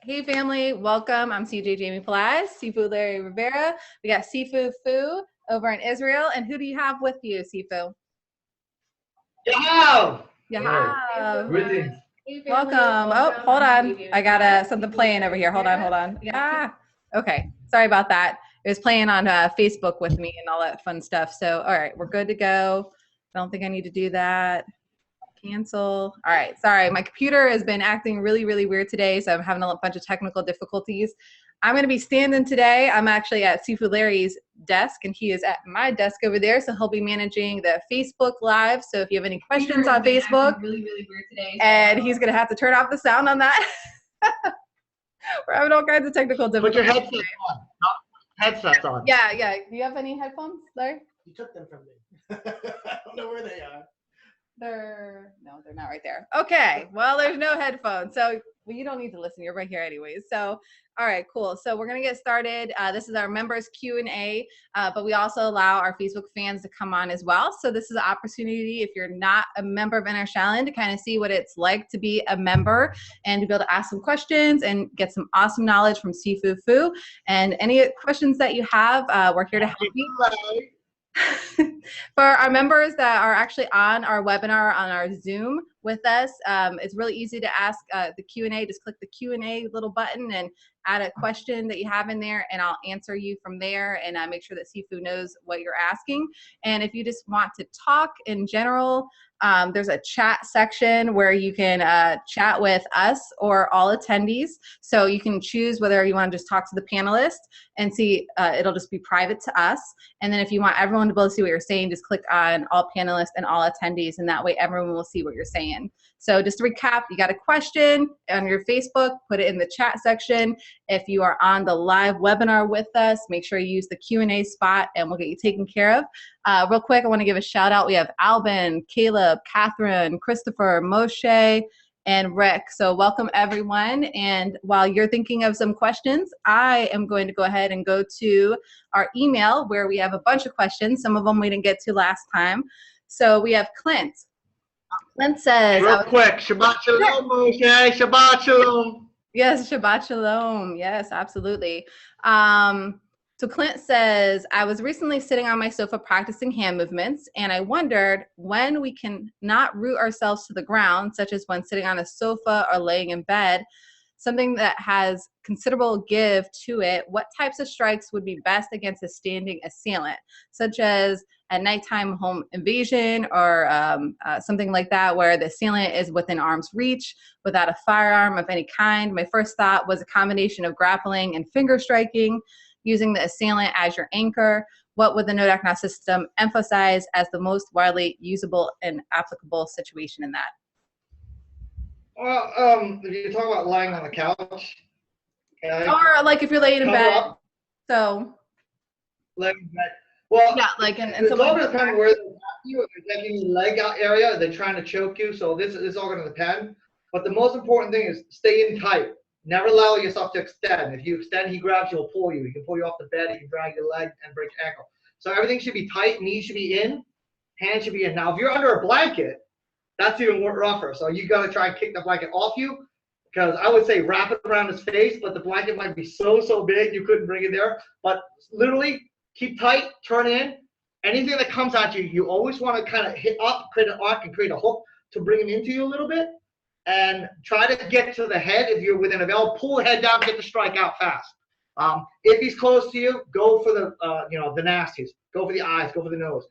Hey family, welcome. I'm CJ Jamie Pelaez, Sifu Rivera. We got Sifu Phu over in Israel. And who do you have with you, Sifu? Yeah. You Hey, have. greetings. Welcome. Oh, hold on. I got something playing over here. Hold on. Yeah. Okay. Sorry about that. It was playing on Facebook with me and all that fun stuff. So, all right, we're good to go. I don't think I need to do that. Cancel. All right. Sorry. My computer has been acting really, really weird today. So I'm having a bunch of technical difficulties. I'm going to be standing today. I'm actually at Sifu Larry's desk and he is at my desk over there. So he'll be managing the Facebook Live. So if you have any questions on Facebook, really, really weird today. And he's going to have to turn off the sound on that. We're having all kinds of technical difficulties. Put your headsets on. Headsets on. Yeah. Do you have any headphones, Larry? You took them from me. I don't know where they are. They're not right there. Okay, well, there's no headphones, so you don't need to listen. You're right here anyways. So, all right, cool. So we're gonna get started. This is our members Q&A, but we also allow our Facebook fans to come on as well. So this is an opportunity if you're not a member of Enter Shaolin to kind of see what it's like to be a member and to be able to ask some questions and get some awesome knowledge from Sifu Phu. And any questions that you have, we're here to help you. For our members that are actually on our webinar on our Zoom with us, it's really easy to ask the Q&A. Just click the Q&A little button and add a question that you have in there, and I'll answer you from there and make sure that Sifu knows what you're asking. And if you just want to talk in general, there's a chat section where you can chat with us or all attendees. So you can choose whether you want to just talk to the panelists and see, it'll just be private to us. And then if you want everyone to be able to see what you're saying, just click on all panelists and all attendees, and that way everyone will see what you're saying. So just to recap, you got a question on your Facebook, put it in the chat section. If you are on the live webinar with us, make sure you use the Q&A spot and we'll get you taken care of. Real quick, I want to give a shout out. We have Alvin, Caleb, Catherine, Christopher, Moshe, and Rick. So welcome everyone. And while you're thinking of some questions, I am going to go ahead and go to our email where we have a bunch of questions. Some of them we didn't get to last time. So we have Clint. Clint says, real quick, Shabbat Shalom, Moshe. Shabbat Shalom. Yes, Shabbat Shalom. Yes, absolutely. So Clint says, I was recently sitting on my sofa practicing hand movements, and I wondered when we can not root ourselves to the ground, such as when sitting on a sofa or laying in bed, something that has considerable give to it, what types of strikes would be best against a standing assailant, such as a nighttime home invasion or something like that, where the assailant is within arm's reach without a firearm of any kind. My first thought was a combination of grappling and finger striking, using the assailant as your anchor. What would the Ngo Dac Na system emphasize as the most widely usable and applicable situation in that? Well, if you talk about lying on the couch, or like if you're laying in bed, so laying in bed. Well, yeah, like and it's all going to depend where you're taking your leg out area. They're trying to choke you, so this is all going to depend. But the most important thing is stay in tight. Never allow yourself to extend. If you extend, he grabs you, he'll pull you. He can pull you off the bed, he can drag your leg and break your ankle. So everything should be tight, knees should be in, hands should be in. Now, if you're under a blanket, that's even more rougher. So you got to try and kick the blanket off you, because I would say wrap it around his face, but the blanket might be so big you couldn't bring it there. But literally keep tight, turn in. Anything that comes at you, you always want to kind of hit up, create an arc and create a hook to bring him into you a little bit. And try to get to the head. If you're within a veil, pull the head down, get the strike out fast. If he's close to you, go for the the nasties. Go for the eyes, go for the nose.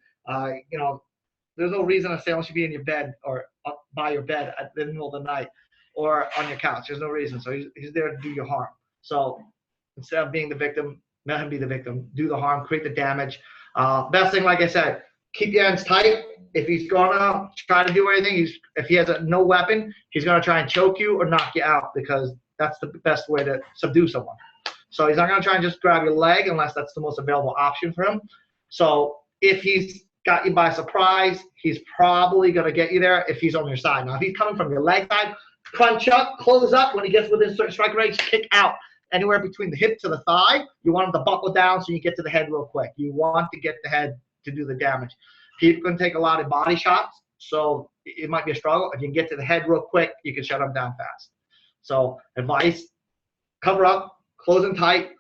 There's no reason a assailant should be in your bed or up by your bed at the middle of the night or on your couch. There's no reason. So he's there to do you harm. So instead of being the victim, let him be the victim. Do the harm, create the damage. Best thing, like I said, keep your hands tight. If he's gonna try to do anything, if he has no weapon, he's gonna try and choke you or knock you out, because that's the best way to subdue someone. So he's not gonna try and just grab your leg unless that's the most available option for him. So if he's got you by surprise, he's probably gonna get you there if he's on your side. Now, if he's coming from your leg side, crunch up, close up. When he gets within certain strike range, kick out. Anywhere between the hip to the thigh, you want him to buckle down so you get to the head real quick. You want to get the head to do the damage. People can take a lot of body shots, so it might be a struggle. If you can get to the head real quick, you can shut them down fast. So advice, cover up, close him tight.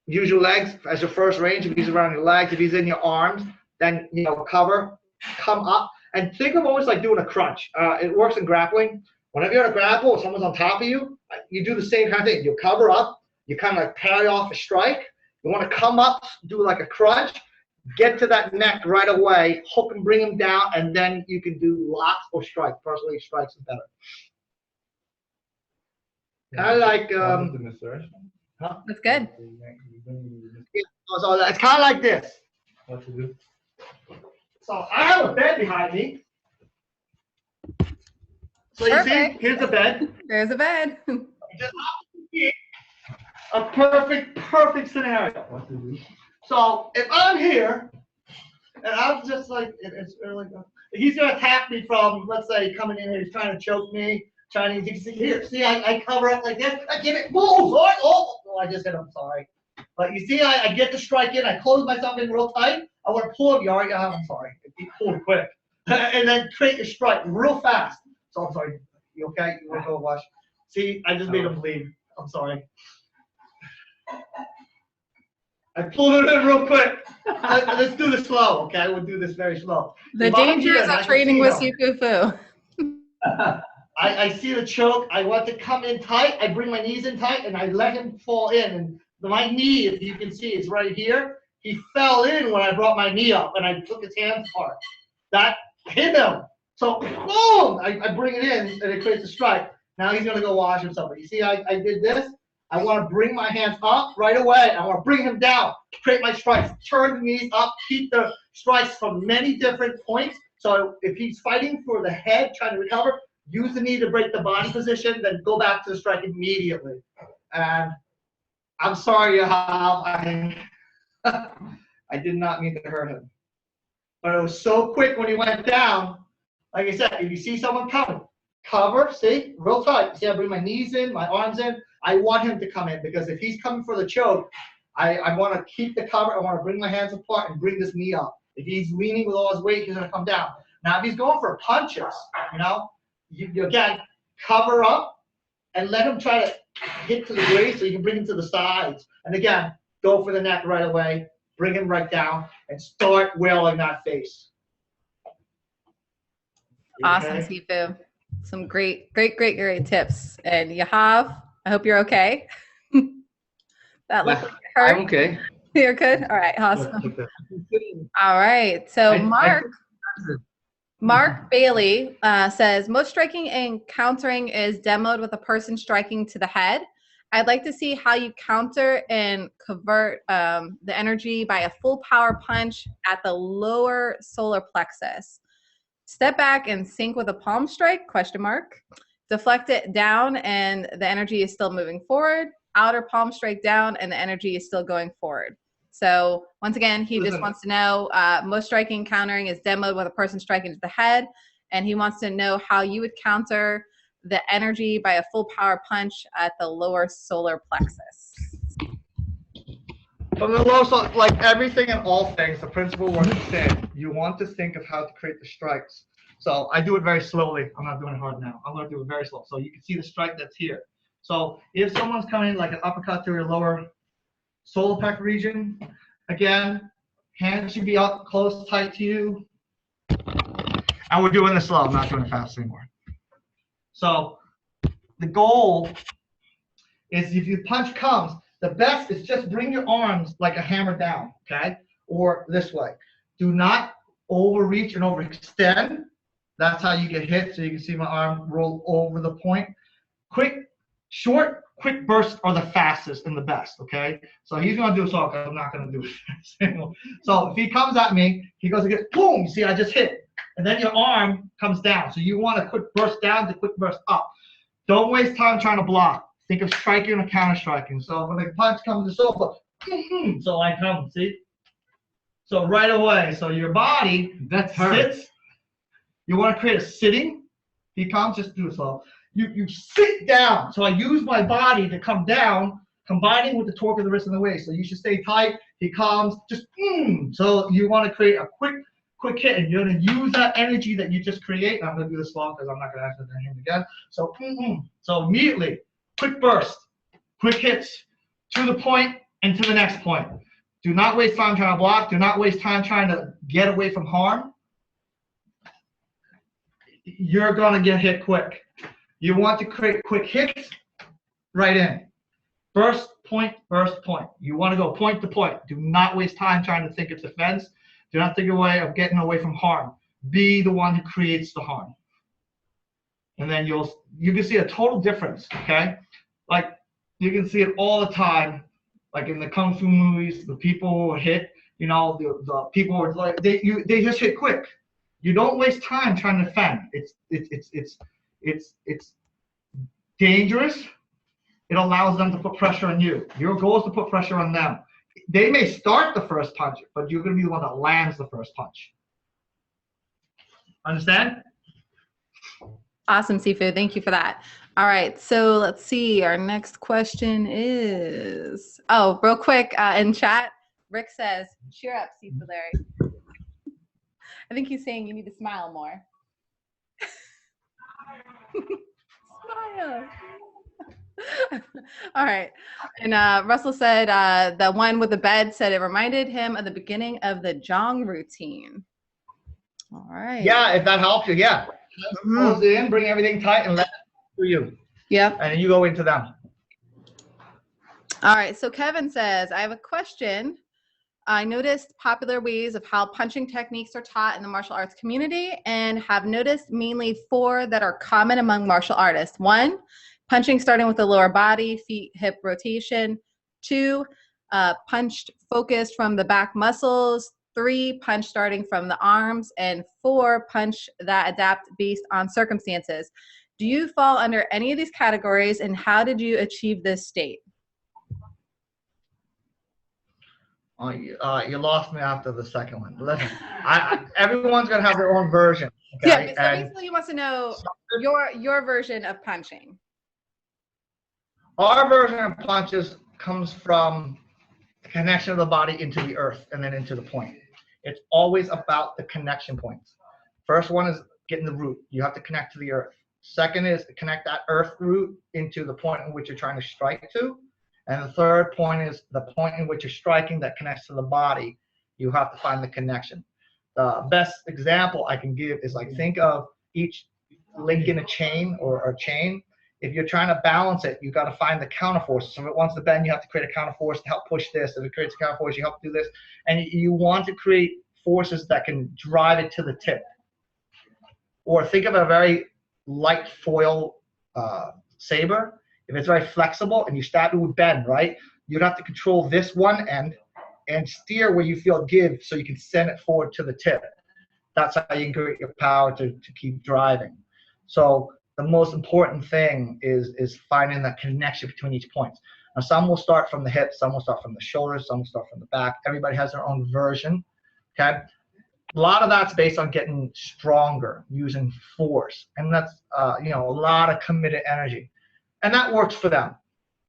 Use your legs as your first range. If he's around your legs, if he's in your arms, then cover, come up, and think of almost like doing a crunch. It works in grappling. Whenever you're in a grapple, if someone's on top of you, you do the same kind of thing. You cover up, you kind of like parry off a strike. You want to come up, do like a crunch, get to that neck right away, hook and bring him down, and then you can do locks or strikes. Personally, strikes is better. Kind of like huh? That's good. Yeah, so it's kind of like this. What to do? So I have a bed behind me. So you see, here's the bed. There's a bed. Just a perfect scenario. What to do? So if I'm here, and I'm just like, it's really good. He's gonna attack me from, let's say, coming in here, he's trying to choke me, trying to here. See, I cover up like this. I get it. Oh, I just hit him. Sorry. But you see, I get the strike in. I close myself in real tight. I want to pull him. I'm sorry. He pulled quick, and then create a strike real fast. So I'm sorry. You okay? You want to go wash? See, I just made him bleed. I'm sorry. I pulled it in real quick. Let's do this slow, okay? We'll do this very slow. The dangers of training with Sifu Phu. I see the choke. I want to come in tight. I bring my knees in tight, and I let him fall in. And my knee, if you can see, is right here. He fell in when I brought my knee up, and I took his hands apart. That hit him. So, boom! I bring it in, and it creates a strike. Now he's going to go wash himself. But you see, I did this. I want to bring my hands up right away. I want to bring him down, create my strikes, turn the knees up, keep the strikes from many different points. So if he's fighting for the head, trying to recover, use the knee to break the body position, then go back to the strike immediately. And I'm sorry, I did not mean to hurt him. But it was so quick when he went down. Like I said, if you see someone coming, cover, see, real tight. See, I bring my knees in, my arms in. I want him to come in because if he's coming for the choke, I want to keep the cover. I want to bring my hands apart and bring this knee up. If he's leaning with all his weight, he's going to come down. Now, if he's going for punches, you again, cover up and let him try to hit to the waist so you can bring him to the sides. And again, go for the neck right away, bring him right down, and start wailing that face. Awesome, Sifu. Some great tips. And Yahav, I hope you're okay. That looked like it hurt. I'm okay. You're good? All right, awesome. All right, so Mark Bailey says, most striking and countering is demoed with a person striking to the head. I'd like to see how you counter and convert the energy by a full power punch at the lower solar plexus. Step back and sync with a palm strike, ? Deflect it down and the energy is still moving forward. Outer palm strike down and the energy is still going forward. So once again, he just wants to know, most striking countering is demoed with a person striking to the head. And he wants to know how you would counter the energy by a full power punch at the lower solar plexus. From the low, so like everything and all things, the principle works the same. You want to think of how to create the strikes. So I do it very slowly. I'm not doing it hard now. I'm going to do it very slow. So you can see the strike that's here. So if someone's coming like an uppercut to your lower solar plexus region, again, hands should be up close, tight to you. And we're doing this slow. I'm not doing it fast anymore. So the goal is if your punch comes, the best is just bring your arms like a hammer down, okay? Or this way. Do not overreach and overextend. That's how you get hit. So you can see my arm roll over the point. Short, quick bursts are the fastest and the best, okay? So he's going to do so because I'm not going to do it. So if he comes at me, he goes again, boom, you see I just hit. And then your arm comes down. So you want a quick burst down to quick burst up. Don't waste time trying to block. Think of striking and counter striking. So when the punch comes to sofa, so I come, see? So right away, so your body sits. You want to create a sitting. He comes, just do it slow. You sit down. So I use my body to come down, combining with the torque of the wrist and the waist. So you should stay tight. He comes, just So you want to create a quick hit, and you're going to use that energy that you just create. And I'm going to do this slow because I'm not going to accidentally hit him again. So so immediately, quick burst. quick hits to the point and to the next point. Do not waste time trying to block. Do not waste time trying to get away from harm. You're going to get hit quick. You want to create quick hits right in. Burst, point, burst, point. You want to go point to point. Do not waste time trying to think of defense. Do not think of a way of getting away from harm. Be the one who creates the harm. And then you can see a total difference, okay? Like, you can see it all the time, like in the Kung Fu movies, the people who hit, you know, the people are like, they just hit quick. You don't waste time trying to defend. It's dangerous. It allows them to put pressure on you. Your goal is to put pressure on them. They may start the first punch, but you're going to be the one that lands the first punch. Understand? Awesome, Sifu. Thank you for that. All right, so let's see. Our next question is, oh, real quick in chat, Rick says, cheer up, Sifu Larry. I think he's saying you need to smile more. Smile. All right. And Russell said the one with the bed said it reminded him of the beginning of the jong routine. All right. Yeah, if that helps you, yeah. Close it in, bring everything tight, and let it through you. Yep. And then you go into them. All right. So Kevin says, I have a question. I noticed popular ways of how punching techniques are taught in the martial arts community and have noticed mainly 4 that are common among martial artists. 1, punching starting with the lower body, feet, hip rotation. 2, punched focused from the back muscles. 3, punch starting from the arms. And 4, punch that adapt based on circumstances. Do you fall under any of these categories, and how did you achieve this state? Oh, you lost me after the second one. Listen, everyone's gonna have their own version. Okay? Yeah, so basically he wants to know your version of punching. Our version of punches comes from the connection of the body into the earth and then into the point. It's always about the connection points. First one is getting the root. You have to connect to the earth. Second is to connect that earth root into the point in which you're trying to strike to. And the third point is the point in which you're striking that connects to the body. You have to find the connection. The best example I can give is like, think of each link in a chain or a chain. If you're trying to balance it, you've got to find the counterforce. So if it wants to bend, you have to create a counterforce to help push this. If it creates a counterforce, you help do this. And you want to create forces that can drive it to the tip. Or think of a very light foil saber. If it's very flexible and you stab it with bend, right? You'd have to control this one end and steer where you feel give so you can send it forward to the tip. That's how you can create your power to keep driving. So the most important thing is finding that connection between each point. Now, some will start from the hips, some will start from the shoulders, some will start from the back. Everybody has their own version, okay? A lot of that's based on getting stronger, using force. And that's, you know, a lot of committed energy. And that works for them.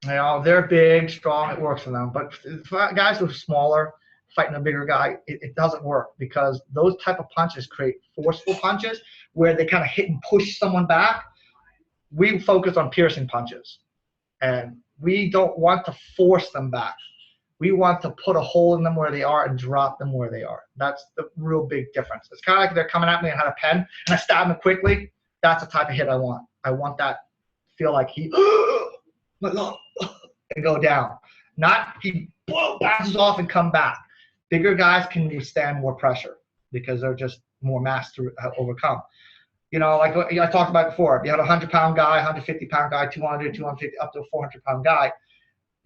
You know, they're big, strong, it works for them. But for guys who are smaller, fighting a bigger guy, it doesn't work because those type of punches create forceful punches where they kind of hit and push someone back. We focus on piercing punches. And we don't want to force them back. We want to put a hole in them where they are and drop them where they are. That's the real big difference. It's kind of like they're coming at me and I had a pen and I stab them quickly. That's the type of hit I want. I want that feel like he and go down. Not he bounces off and come back. Bigger guys can withstand more pressure because they're just more mass to overcome. You know, like I talked about before, if you had a 100-pound guy, 150-pound guy, 200, 250, up to a 400-pound guy,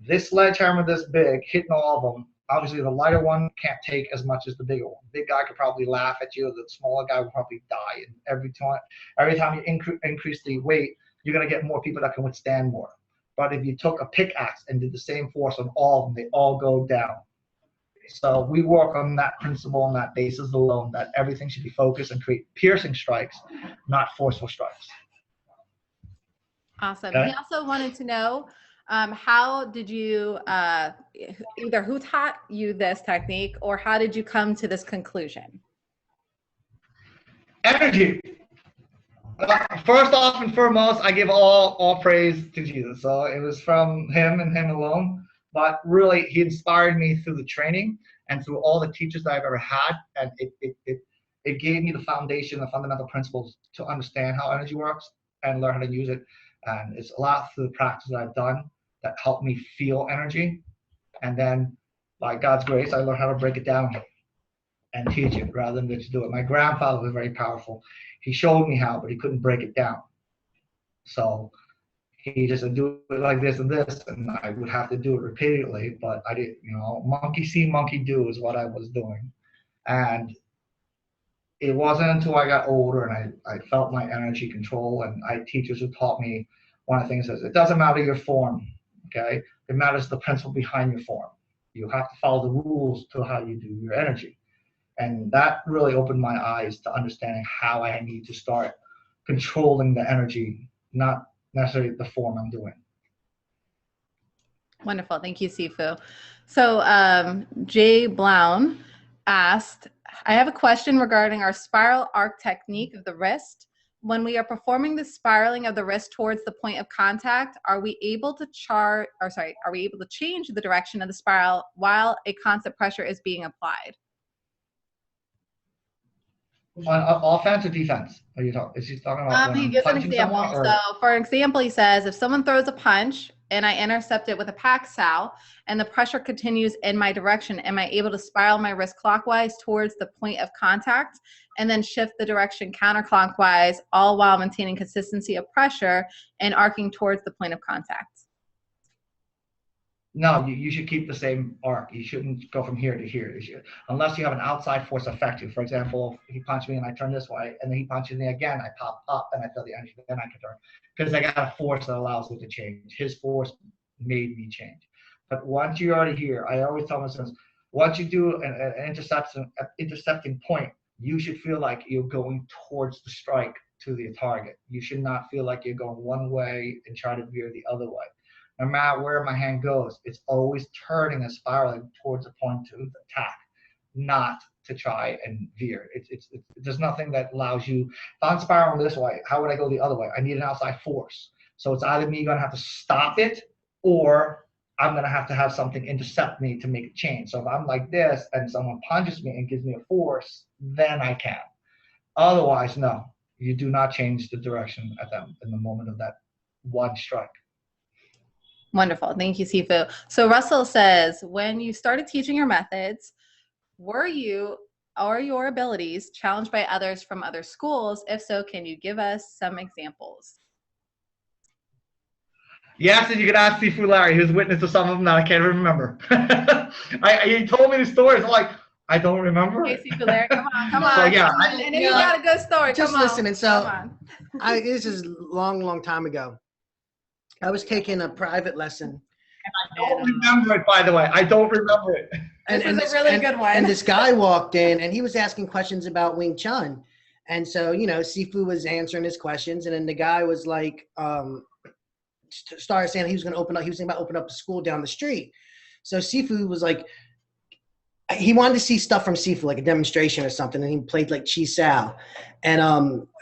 this sledgehammer this big, hitting all of them, obviously the lighter one can't take as much as the bigger one. The big guy could probably laugh at you. The smaller guy will probably die. And every time you increase the weight, you're going to get more people that can withstand more. But if you took a pickaxe and did the same force on all of them, they all go down. So we work on that principle and that basis alone, that everything should be focused and create piercing strikes, not forceful strikes. Awesome. Okay? He also wanted to know, how did you, either who taught you this technique or how did you come to this conclusion? Energy. First off and foremost, I give all praise to Jesus. So it was from him and him alone. But really, he inspired me through the training and through all the teachers that I've ever had. And it gave me the foundation, the fundamental principles to understand how energy works and learn how to use it. And it's a lot through the practice that I've done that helped me feel energy. And then by God's grace, I learned how to break it down and teach it rather than just do it. My grandfather was very powerful. He showed me how, but he couldn't break it down. So he just said, do it like this and this, and I would have to do it repeatedly, but I didn't, monkey see, monkey do is what I was doing. And it wasn't until I got older and I felt my energy control, and I had teachers who taught me one of the things is it doesn't matter your form, okay? It matters the principle behind your form. You have to follow the rules to how you do your energy. And that really opened my eyes to understanding how I need to start controlling the energy, not necessarily the form I'm doing. Wonderful. Thank you, Sifu. So Jay Blown asked, I have a question regarding our spiral arc technique of the wrist. When we are performing the spiraling of the wrist towards the point of contact, are we able to change the direction of the spiral while a constant pressure is being applied? On offense or defense? Are you talking? Is he talking about? He gives an example. So, for example, he says, if someone throws a punch and I intercept it with a pack sow and the pressure continues in my direction, am I able to spiral my wrist clockwise towards the point of contact and then shift the direction counterclockwise, all while maintaining consistency of pressure and arcing towards the point of contact? No, you should keep the same arc. You shouldn't go from here to here. Unless you have an outside force affect you. For example, if he punched me and I turn this way, and then he punches me again, I pop up and I feel the energy, then I can turn. Because I got a force that allows me to change. His force made me change. But once you're already here, I always tell my students, once you do an intercepting point, you should feel like you're going towards the strike to the target. You should not feel like you're going one way and try to veer the other way. No matter where my hand goes, it's always turning and spiraling towards the point to attack, not to try and veer. There's nothing that allows you. If I'm spiraling this way, how would I go the other way? I need an outside force. So it's either me going to have to stop it, or I'm going to have something intercept me to make a change. So if I'm like this and someone punches me and gives me a force, then I can. Otherwise, no. You do not change the direction at them in the moment of that one strike. Wonderful. Thank you, Sifu. So Russell says, when you started teaching your methods, were you or your abilities challenged by others from other schools? If so, can you give us some examples? Yes, and you can ask Sifu Larry, who's witness to some of them that I can't remember. He told me the stories. I'm like, I don't remember. Hey, Sifu Larry, come on. So, yeah, and then you got a good story. Just come listening. On. So, come on. This is long time ago. I was taking a private lesson. I don't remember it, by the way. I don't remember it. And this is a really good one. And this guy walked in, and he was asking questions about Wing Chun. And so, Sifu was answering his questions, and then the guy was like, started saying he was going to open up. He was thinking about opening up a school down the street. So Sifu was like, he wanted to see stuff from Sifu, like a demonstration or something, and he played like Chi Sao. And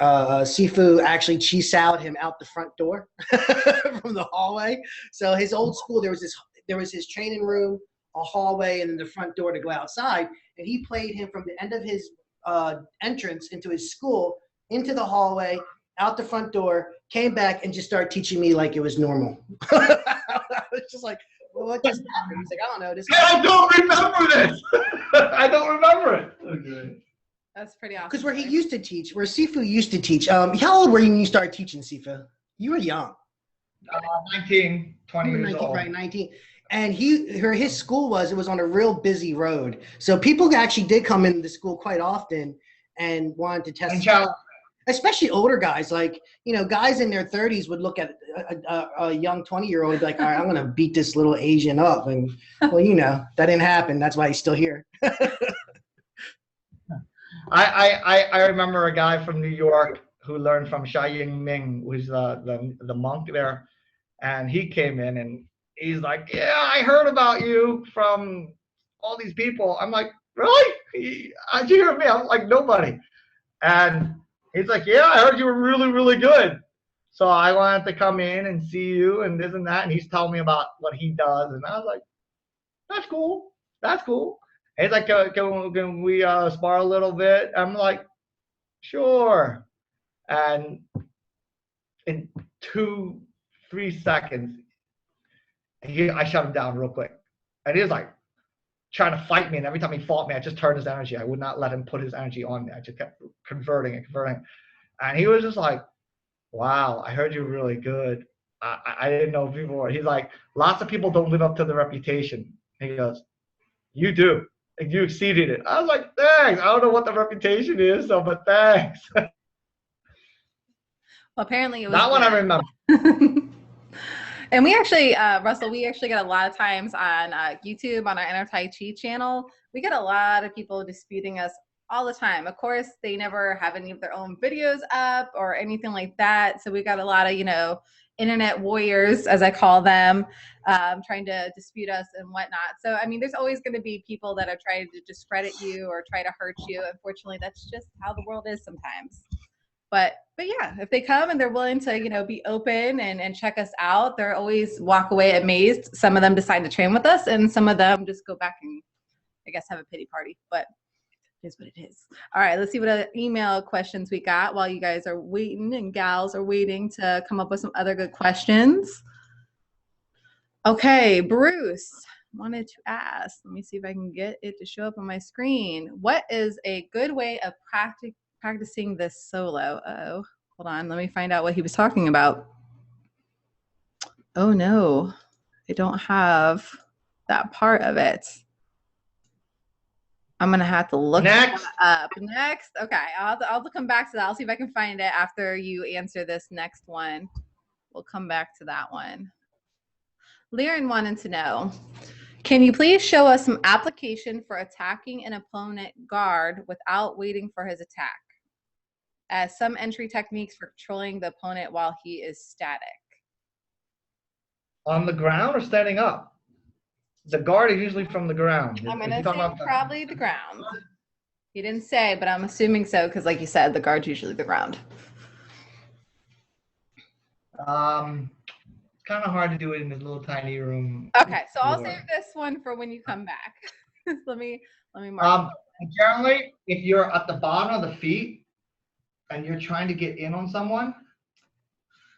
Sifu actually Chi Sao'd him out the front door from the hallway. So his old school, there was his training room, a hallway, and then the front door to go outside. And he played him from the end of his entrance into his school, into the hallway, out the front door, came back, and just started teaching me like it was normal. I was just like, well, what just happened? He's like, I don't know. I don't remember this. I don't remember it. Okay. That's pretty awesome. Because where Sifu used to teach. How old were you when you started teaching, Sifu? You were young. 19, 20 years old. Right, 19. And his school was on a real busy road. So people actually did come into the school quite often and wanted to test. Especially older guys, like, guys in their 30s would look at a young 20-year-old and be like, all right, I'm going to beat this little Asian up. And, well, that didn't happen. That's why he's still here. I remember a guy from New York who learned from Xia Ming, who's the monk there. And he came in and he's like, yeah, I heard about you from all these people. I'm like, really? How'd you hear of me? I'm like, nobody. And He's like, yeah, I heard you were really, really good. So I wanted to come in and see you and this and that. And he's telling me about what he does. And I was like, that's cool. That's cool. And he's like, can we spar a little bit? I'm like, sure. And in 2-3 seconds, I shut him down real quick. And he was like trying to fight me. And every time he fought me, I just turned his energy. I would not let him put his energy on me. I just kept converting and converting. And he was just like, wow, I heard you were really good. I didn't know before. He's like, lots of people don't live up to the reputation. He goes, you do. And you exceeded it. I was like, thanks. I don't know what the reputation is, but thanks. Well, apparently it was that one I remember. And we actually, Russell, we actually get a lot of times on YouTube, on our Enter Tai Chi channel, we get a lot of people disputing us all the time. Of course, they never have any of their own videos up or anything like that. So we got a lot of, internet warriors, as I call them, trying to dispute us and whatnot. So, I mean, there's always going to be people that are trying to discredit you or try to hurt you. Unfortunately, that's just how the world is sometimes. But yeah, if they come and they're willing to, be open and check us out, they're always walk away amazed. Some of them decide to train with us, and some of them just go back and, I guess, have a pity party. But it is what it is. All right, let's see what email questions we got while you guys are waiting and gals are waiting to come up with some other good questions. Okay, Bruce wanted to ask, let me see if I can get it to show up on my screen. What is a good way of practicing this solo? Oh, hold on. Let me find out what he was talking about. Oh no, I don't have that part of it. I'm going to have to look that up. Next. Okay. I'll have to come back to that. I'll see if I can find it after you answer this next one. We'll come back to that one. Liren wanted to know, can you please show us some application for attacking an opponent guard without waiting for his attack? As some entry techniques for controlling the opponent while he is static. On the ground or standing up? The guard is usually from the ground. I'm going to say probably the ground. He didn't say, but I'm assuming so because, like you said, the guard's usually the ground. It's kind of hard to do it in this little tiny room. Okay, so I'll save this one for when you come back. let me mark. Generally, if you're at the bottom of the feet and you're trying to get in on someone,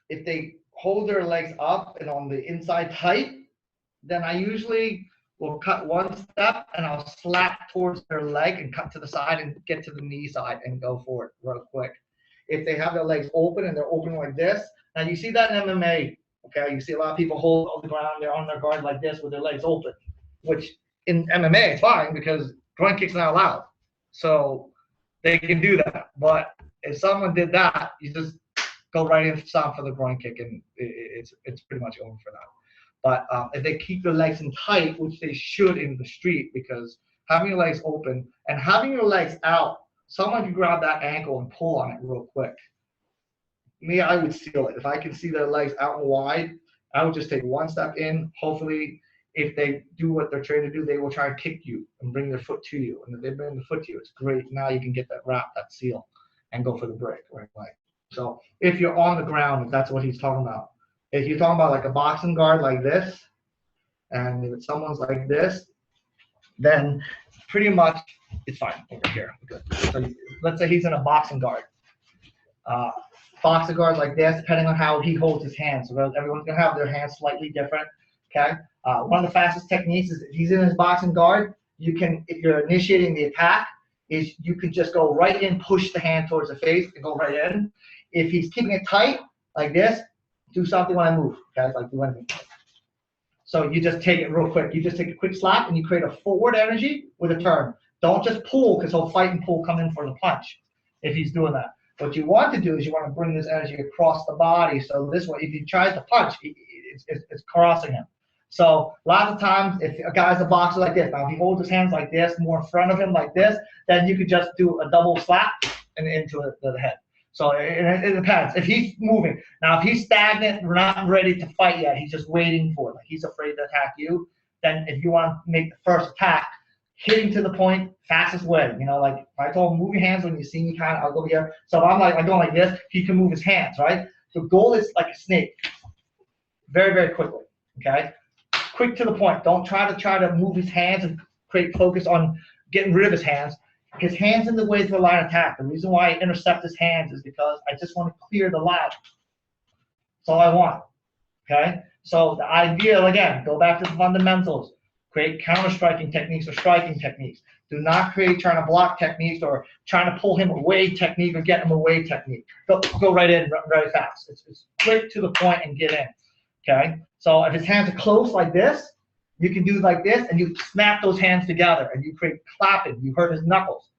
if they hold their legs up and on the inside tight, then I usually will cut one step and I'll slap towards their leg and cut to the side and get to the knee side and go for it real quick. If they have their legs open and they're open like this, now you see that in MMA, okay? You see a lot of people hold on the ground, they're on their guard like this with their legs open, which in MMA it's fine because groin kicks not allowed. So they can do that. But if someone did that, you just go right in for the groin kick and it's pretty much over for that. But if they keep their legs in tight, which they should in the street, because having your legs open and having your legs out, someone can grab that ankle and pull on it real quick. Me, I would seal it. If I can see their legs out and wide, I would just take one step in. Hopefully, if they do what they're trained to do, they will try and kick you and bring their foot to you. And if they bring the foot to you, it's great. Now you can get that wrap, that seal, and go for the break right away. So if you're on the ground, if that's what he's talking about. If you're talking about like a boxing guard like this, and if someone's like this, then pretty much it's fine over here. Good. So let's say he's in a boxing guard. Boxing guard like this, depending on how he holds his hands. So everyone's gonna have their hands slightly different. Okay. One of the fastest techniques is if he's in his boxing guard, you can, if you're initiating the attack, is you could just go right in, push the hand towards the face, and go right in. If he's keeping it tight like this, do something when I move, okay? Like do anything. So you just take it real quick. You just take a quick slap and you create a forward energy with a turn. Don't just pull because he'll fight and pull, come in for the punch if he's doing that. What you want to do is you want to bring this energy across the body. So this way, if he tries to punch, it's crossing him. So lots of times, if a guy's a boxer like this, now if he holds his hands like this, more in front of him like this, then you could just do a double slap and into the head. So it depends. If he's moving. Now, if he's stagnant, not ready to fight yet, he's just waiting for it. Like he's afraid to attack you. Then if you want to make the first attack, hitting to the point, fastest way. You know, like if I told him move your hands when you see me, kind of, I'll go here. So if I'm going like this, he can move his hands, right? The goal is like a snake, very, very quickly. Okay, quick to the point. Don't try to move his hands and create focus on getting rid of his hands. His hands in the way to a line attack. The reason why I intercept his hands is because I just want to clear the line. That's all I want. Okay? So the idea, again, go back to the fundamentals. Create counter-striking techniques or striking techniques. Do not create trying to block techniques or trying to pull him away technique or get him away technique. Go right in very fast. It's quick to the point and get in. Okay? So if his hands are close like this, you can do like this, and you snap those hands together, and you create clapping. You hurt his knuckles.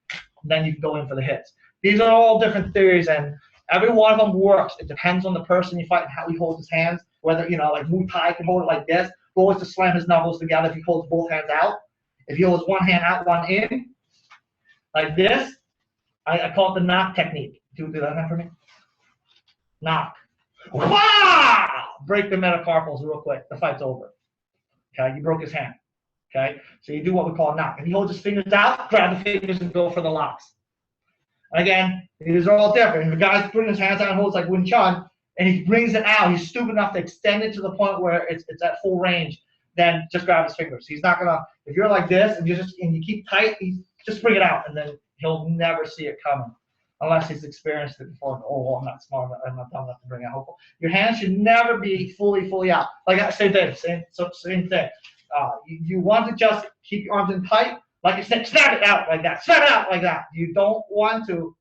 And then you can go in for the hits. These are all different theories, and every one of them works. It depends on the person you fight and how he holds his hands. Whether, you know, like Muay Thai can hold it like this. Goal is to slam his knuckles together if he holds both hands out. If he holds one hand out, one in, like this, I call it the knock technique. Do that for me? Knock. Wow! Break the metacarpals real quick. The fight's over. Okay, you broke his hand. Okay, so you do what we call a knock. If he holds his fingers out, grab the fingers and go for the locks. And again, these are all different. If a guy's putting his hands out and holds like Wing Chun, and he brings it out, he's stupid enough to extend it to the point where it's at full range, then just grab his fingers. He's not gonna, if you're like this and you keep tight, just bring it out, and then he'll never see it coming. Unless he's experienced it before. Oh, well, I'm not smart enough, I'm not dumb enough to bring it out. Your hands should never be fully out. Like that, same thing, same thing. You want to just keep your arms in tight, like you said, snap it out like that, snap it out like that. You don't want to,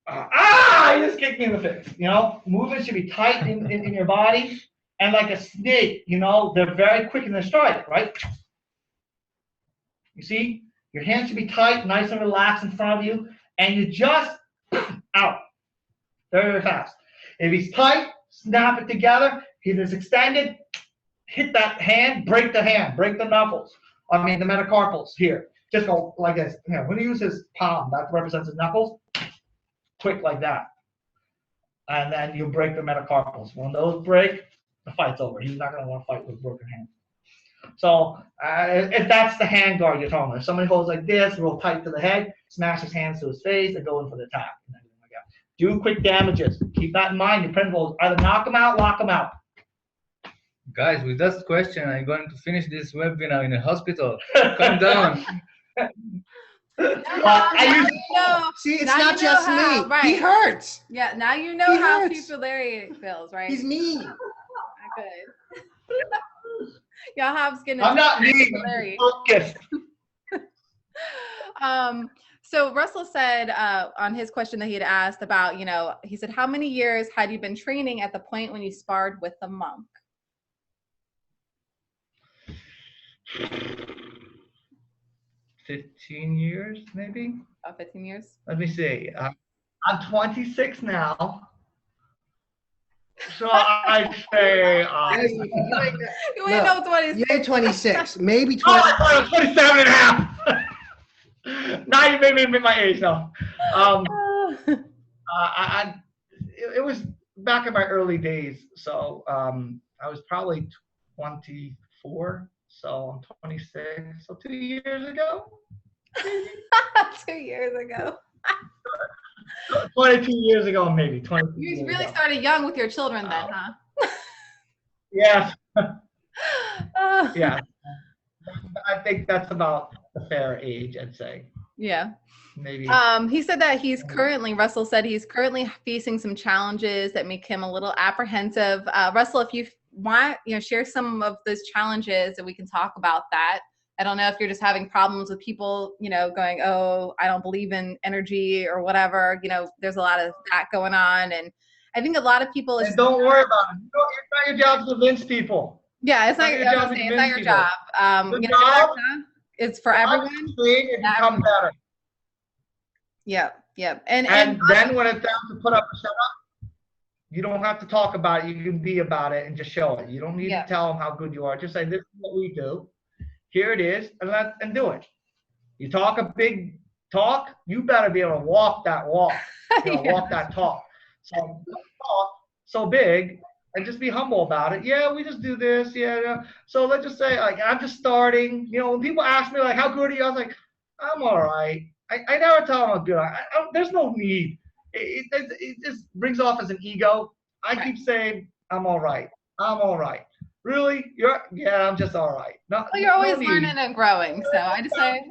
he just kicked me in the face. You know, movement should be tight in your body, and like a snake, you know, they're very quick in their strike, right? You see? Your hands should be tight, nice and relaxed in front of you, and you just out very, very fast. If he's tight, snap it together. If it's extended, hit that hand, break the knuckles. I mean, the metacarpals here. Just go like this. You know, when he uses his palm, that represents his knuckles, quick like that. And then you break the metacarpals. When those break, the fight's over. He's not going to want to fight with broken hands. So if that's the hand guard you're talking about, if somebody holds like this, real tight to the head, smash his hands to his face, and go in for the attack. Do quick damages. Keep that in mind. Your principles either knock them out, lock them out. Guys, with that question, I'm going to finish this webinar in a hospital. Calm down. See, it's not just me. Right. He hurts. Yeah, now you know how Larry feels, right? He's mean. Good. Y'all have skin. I'm not mean. Focus. So Russell said on his question that he had asked about, you know, he said, how many years had you been training at the point when you sparred with the monk? 15 years, maybe? About 15 years? Let me see. I'm 26 now. So I'd say you ain't no 26. You're 26, maybe 20. Oh, I was 27 and a half. Now you made me my age now. It was back in my early days, so I was probably 24, so I'm 26, so 2 years ago. 2 years ago. 22 years ago, maybe 22. You really started young with your children then, huh? Yes. Yeah. I think that's about the fair age, I'd say. Yeah. Maybe. He said that Russell said he's currently facing some challenges that make him a little apprehensive. Russell, if you want, share some of those challenges and we can talk about that. I don't know if you're just having problems with people, going, oh, I don't believe in energy or whatever. There's a lot of that going on. And I think a lot of people. And don't worry about it. It's not your job to convince people. Yeah, it's not your job. It's not your job. The job is for everyone. To become better. Yeah. And then when it's time to put up a setup, you don't have to talk about it. You can be about it and just show it. You don't need to tell them how good you are. Just say, this is what we do. Here it is, and do it. You talk a big talk, you better be able to walk that walk. Walk that talk. So don't talk so big and just be humble about it. Yeah, we just do this. Yeah. So let's just say, like, I'm just starting. You know, when people ask me, like, how good are you? I was like, I'm all right. I never tell them I'm good. There's no need. It just brings off as an ego. I Right. keep saying, I'm all right. I'm all right. Really? Yeah, I'm just all right. No, Well, you're always no need. learning and growing. So I just say,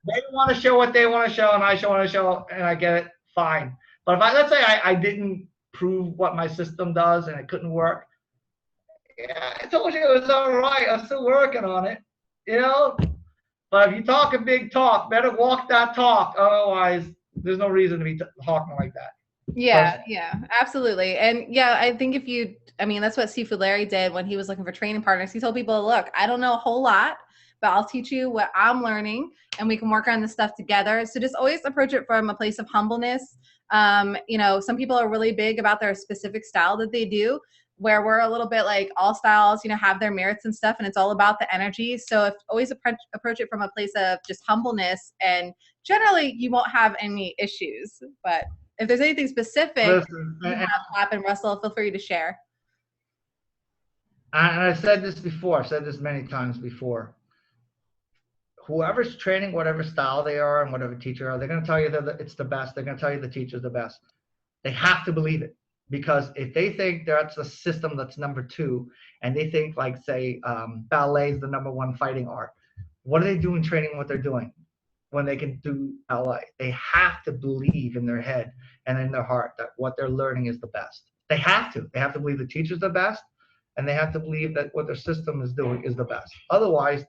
They want to show what they want to show, and I want to show, and I get it. Fine. But if let's say I didn't prove what my system does and it couldn't work, yeah, I told you it was all right. I'm still working on it, you know. But if you talk a big talk, better walk that talk. Otherwise, there's no reason to be talking like that. yeah, yeah, absolutely. And yeah, I think I mean, that's what Sifu Larry did when he was looking for training partners. He told people, look, I don't know a whole lot, but I'll teach you what I'm learning and we can work on this stuff together. So just always approach it from a place of humbleness. You know, some people are really big about their specific style that they do, where we're a little bit like all styles, you know, have their merits and stuff, and it's all about the energy. So if always approach it from a place of just humbleness, and generally you won't have any issues. But if there's anything specific Listen, you have happen, Russell, feel free to share. and I said this before. I've said this many times before. Whoever's training, whatever style they are and whatever teacher are, they're going to tell you that it's the best. They're going to tell you the teacher's the best. They have to believe it, because if they think that's a system that's number 2, and they think, like, say, ballet is the number 1 fighting art, what are they doing training what they're doing when they can do ballet? They have to believe in their head and in their heart that what they're learning is the best. They have to. They have to believe the teacher's the best, and they have to believe that what their system is doing is the best. Otherwise,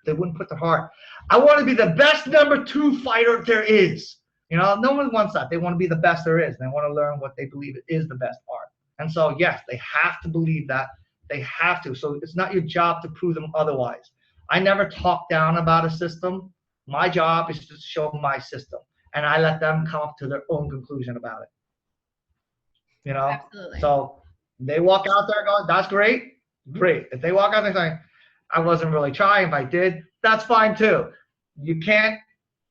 they wouldn't put their heart. I want to be the best number 2 fighter there is. You know, no one wants that. They want to be the best there is. They want to learn what they believe is the best art. And so, yes, they have to believe that. They have to. So it's not your job to prove them otherwise. I never talk down about a system. My job is to show my system, and I let them come up to their own conclusion about it. You know? Absolutely. So they walk out there going, that's great. Great. If they walk out there saying, I wasn't really trying, if I did, that's fine too. You can't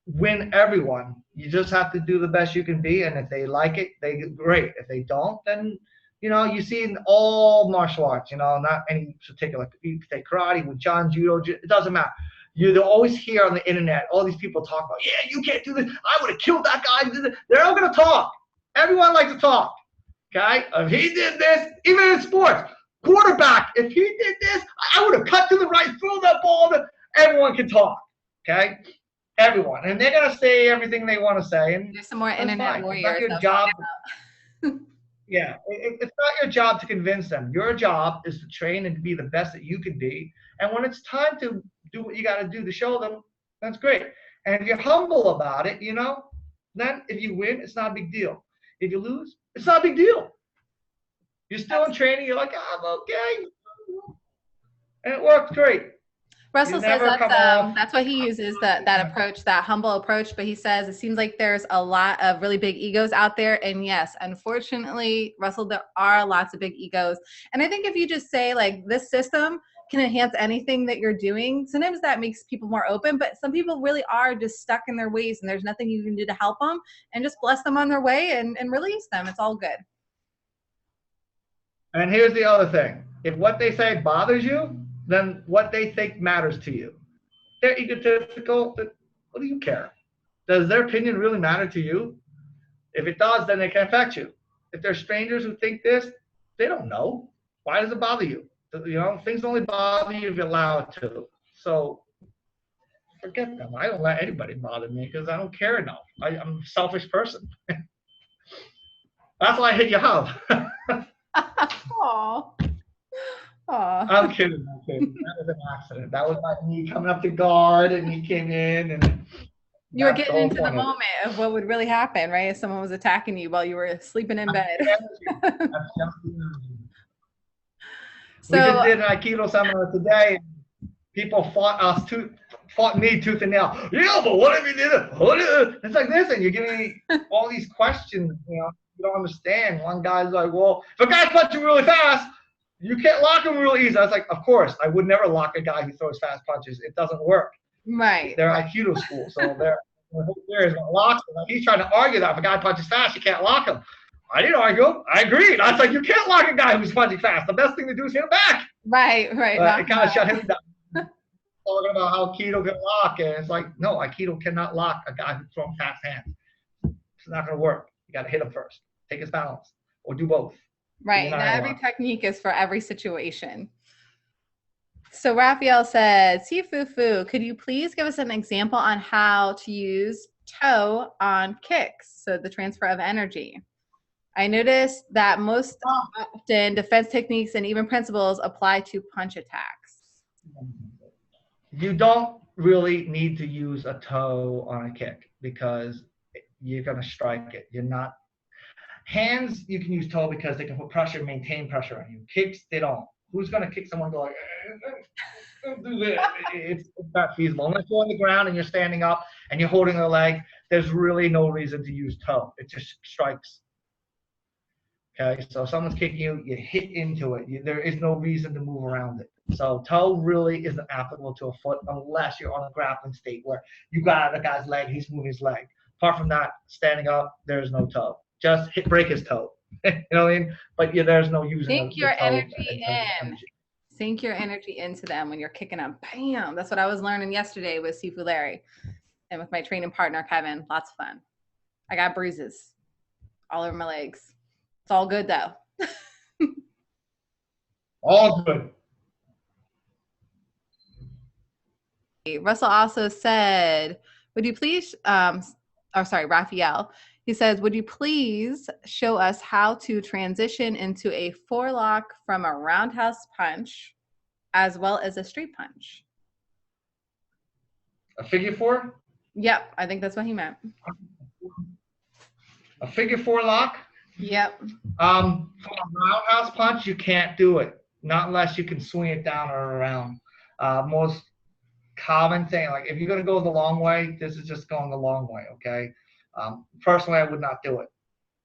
win everyone. You just have to do the best you can be, and if they like it, great. If they don't, then, you know, you see in all martial arts, you know, not any particular, you can take karate, with Chun, judo, it doesn't matter. You'll always hear on the internet all these people talk about, yeah, you can't do this, I would have killed that guy. They're all going to talk. Everyone likes to talk. Okay? If he did this, even in sports, quarterback, if he did this, I would have cut to the right, threw that ball. Everyone can talk. Okay? Everyone. And they're going to say everything they want to say. And there's some more internet warriors. It's not your job. Yeah. It's not your job to convince them. Your job is to train and to be the best that you can be. And when it's time to do what you got to do to show them, that's great. And if you're humble about it, you know, then if you win, it's not a big deal. If you lose, it's not a big deal. You're still in training. You're like, I'm okay. And it works great. Russell says that's what he uses, that approach, that humble approach. But he says it seems like there's a lot of really big egos out there. And yes, unfortunately, Russell, there are lots of big egos. And I think if you just say, like, this system can enhance anything that you're doing, sometimes that makes people more open. But some people really are just stuck in their ways, and there's nothing you can do to help them, and just bless them on their way and release them. It's all good. And here's the other thing. If what they say bothers you, then what they think matters to you. They're egotistical. What do you care? Does their opinion really matter to you? If it does, then it can affect you. If they're strangers who think this, they don't know. Why does it bother you? You know, things only bother you if you allow it to. So forget them. I don't let anybody bother me because I don't care enough. I'm a selfish person. That's why I hit you up. Aww. I'm kidding. That was an accident. That was my knee coming up to guard, and he came in, and you were getting into the moment of what would really happen, right? If someone was attacking you while you were sleeping in bed. We just did an Aikido seminar today. People fought me tooth and nail. Yeah, but what if you did it? It's like this, and you're giving me all these questions. You know, you don't understand. One guy's like, "Well, if a guy's punching really fast, you can't lock him real easy." I was like, "Of course, I would never lock a guy who throws fast punches. It doesn't work." Right. They're Aikido school, so they're lock him. He's trying to argue that if a guy punches fast, you can't lock him. I didn't argue. I agreed. I was like, you can't lock a guy who's punching fast. The best thing to do is hit him back. Right. It kind of shut him down. Talking about how Aikido can lock, and it's like, no, Aikido cannot lock a guy who's throwing fast hands. It's not going to work. You got to hit him first. Take his balance, or do both. Right. Not every technique is for every situation. So Raphael said, Sifu Phu, could you please give us an example on how to use toe on kicks? So the transfer of energy. I noticed that most often defense techniques and even principles apply to punch attacks. You don't really need to use a toe on a kick because you're going to strike it. You're not. Hands, you can use toe because they can put pressure, maintain pressure on you. Kicks, they don't. Who's going to kick someone and go like, don't do that? It's not feasible. Unless you're on the ground and you're standing up and you're holding a leg, there's really no reason to use toe. It just strikes. Okay, so if someone's kicking you, you hit into it. There is no reason to move around it. So toe really isn't applicable to a foot unless you're on a grappling state where you got a guy's leg, he's moving his leg. Apart from that, standing up, there's no toe. Just break his toe. You know what I mean? But there's no using Sink your energy in. Sink your energy into them when you're kicking them. Bam! That's what I was learning yesterday with Sifu Larry and with my training partner, Kevin. Lots of fun. I got bruises all over my legs. It's all good, though. All good. Russell also said, would you please, Raphael, he says, would you please show us how to transition into a forelock from a roundhouse punch as well as a straight punch? A figure four? Yep, I think that's what he meant. A figure four lock? Yep. From a roundhouse punch, you can't do it. Not unless you can swing it down or around. Most common thing, like if you're going to go the long way, this is just going the long way, okay? Personally, I would not do it.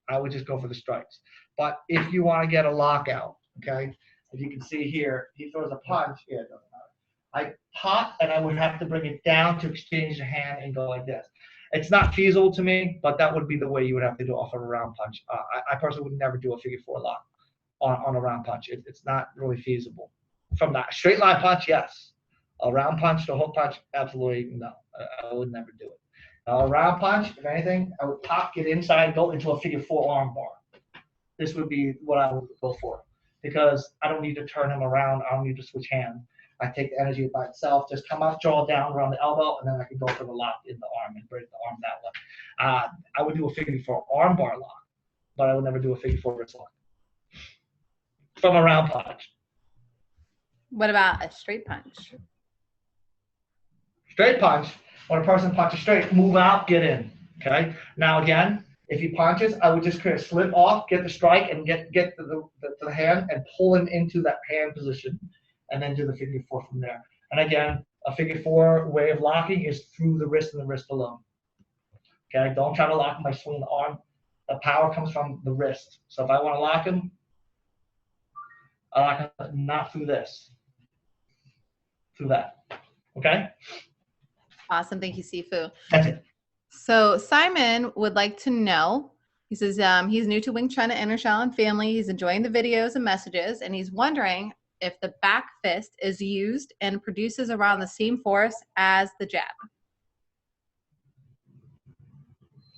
I would just go for the strikes. But if you want to get a lockout, okay, as you can see here, he throws a punch. Yeah, it doesn't matter. I pop, and I would have to bring it down to exchange the hand and go like this. It's not feasible to me, but that would be the way you would have to do off of a round punch. I personally would never do a figure four lock on a round punch. It's not really feasible. From that straight line punch, yes. A round punch to a hook punch, absolutely no. I would never do it. A round punch, if anything, I would pop, get inside, go into a figure four arm bar. This would be what I would go for because I don't need to turn him around. I don't need to switch hands. I take the energy by itself, just come up, draw down around the elbow, and then I can go for the lock in the arm and break the arm that way. I would do a figure four arm bar lock, but I would never do a figure four wrist lock from a round punch. What about a straight punch? Straight punch, when a person punches straight, move out, get in. Okay. Now again, if he punches, I would just create a slip off, get the strike, and get to the hand and pull him into that hand position, and then do the figure four from there. And again, a figure four way of locking is through the wrist and the wrist alone. Okay. Don't try to lock him by swinging the arm. The power comes from the wrist. So if I want to lock him, I lock him not through this, through that. Okay. Awesome. Thank you, Sifu. That's it. So Simon would like to know, he says he's new to Wing Chun and Enter Shaolin family. He's enjoying the videos and messages, and he's wondering if the back fist is used and produces around the same force as the jab.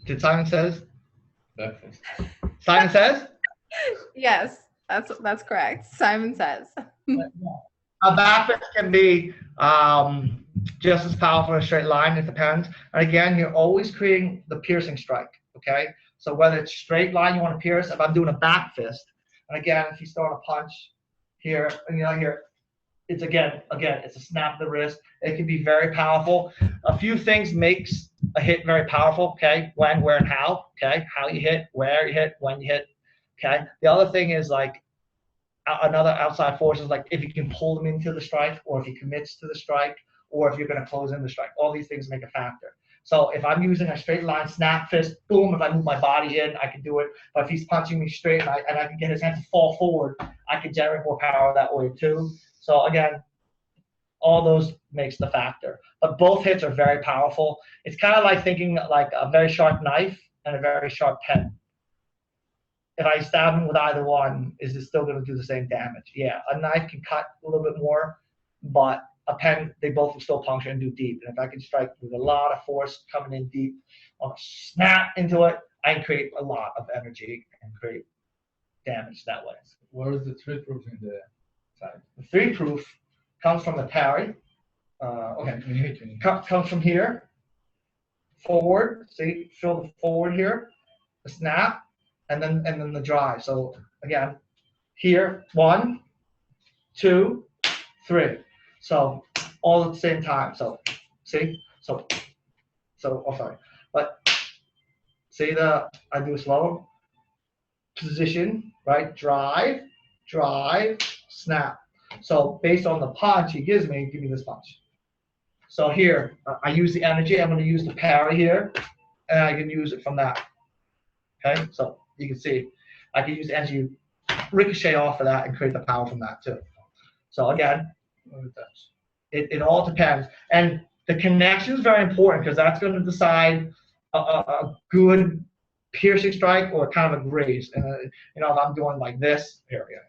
Did Simon says? Back fist. Simon says? Yes, that's correct. Simon says. A back fist can be just as powerful as a straight line. It depends. And again, you're always creating the piercing strike. Okay. So whether it's straight line you want to pierce, if I'm doing a back fist, and again, if he's throwing a punch here, and here, it's again, it's a snap of the wrist. It can be very powerful. A few things makes a hit very powerful. Okay. When, where, and how. Okay. How you hit, where you hit, when you hit. Okay. The other thing is like another outside force is like if you can pull them into the strike, or if he commits to the strike, or if you're going to close in the strike. All these things make a factor. So if I'm using a straight line snap fist, boom, if I move my body in, I can do it. But if he's punching me straight and I can get his hand to fall forward, I can generate more power that way too. So again, all those makes the factor. But both hits are very powerful. It's kind of like thinking like a very sharp knife and a very sharp pen. if I stab him with either one, is it still going to do the same damage? Yeah, a knife can cut a little bit more, but a pen, they both will still puncture and do deep. And if I can strike with a lot of force coming in deep, on a snap into it, I can create a lot of energy and create damage that way. Where is the 3-proof in the side? The 3-proof comes from the parry. Okay, comes from here, forward. See, feel the forward here, the snap, and then the drive. So again, here, 1, 2, 3. So all at the same time. So see, so oh sorry, but see I do slow position, right? Drive, snap. So based on the punch he gives me, give me this punch. So here, I use the energy. I'm going to use the parry here, and I can use it from that. Okay, so you can see I can use the energy, ricochet off of that, and create the power from that too. So again, it all depends, and the connection is very important because that's going to decide a good piercing strike or kind of a graze. And if I'm doing like this area,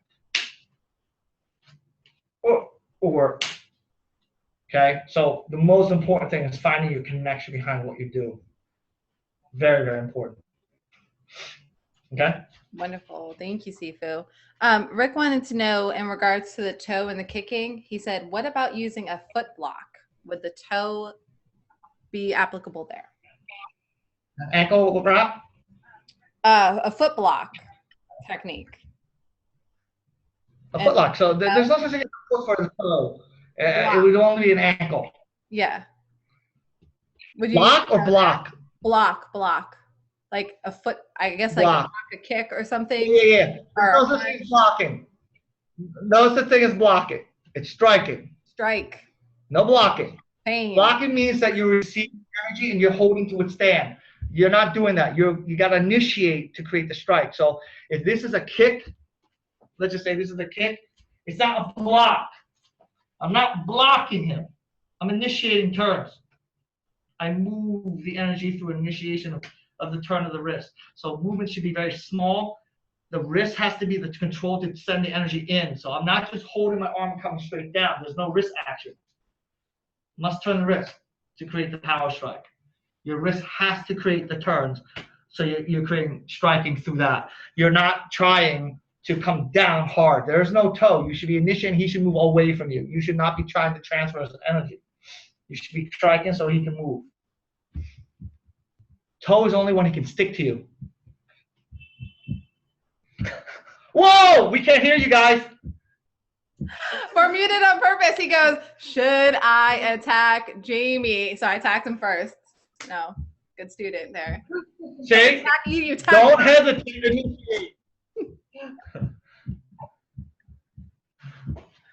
or okay, so the most important thing is finding your connection behind what you do. Very, very important. Okay. Wonderful. Thank you, Sifu. Rick wanted to know in regards to the toe and the kicking, he said, what about using a foot block? Would the toe be applicable there? Ankle drop? A foot block technique. A foot lock. So there's no such thing as a foot for the toe. It would only be an ankle. Yeah. Would you block or block? Block. Like a foot, I guess, like block a kick or something. Yeah. There's no such thing as blocking. No such thing as blocking. It's striking. Strike. No blocking. Pain. Blocking means that you're receiving energy and you're holding to withstand. You're not doing that. You got to initiate to create the strike. So if this is a kick, let's just say this is a kick, it's not a block. I'm not blocking him. I'm initiating turns. I move the energy through initiation of the turn of the wrist. So movement should be very small. The wrist has to be the control to send the energy in. So I'm not just holding my arm and coming straight down. There's no wrist action. Must turn the wrist to create the power strike. Your wrist has to create the turns. So you're creating striking through that. You're not trying to come down hard. There's no toe. You should be initiating. He should move away from you. You should not be trying to transfer his energy. You should be striking so he can move. Toe is only when he can stick to you. Whoa! We can't hear you guys. We're muted on purpose. He goes, should I attack Jamie? So I attacked him first. No. Good student there. Jake, don't hesitate to initiate.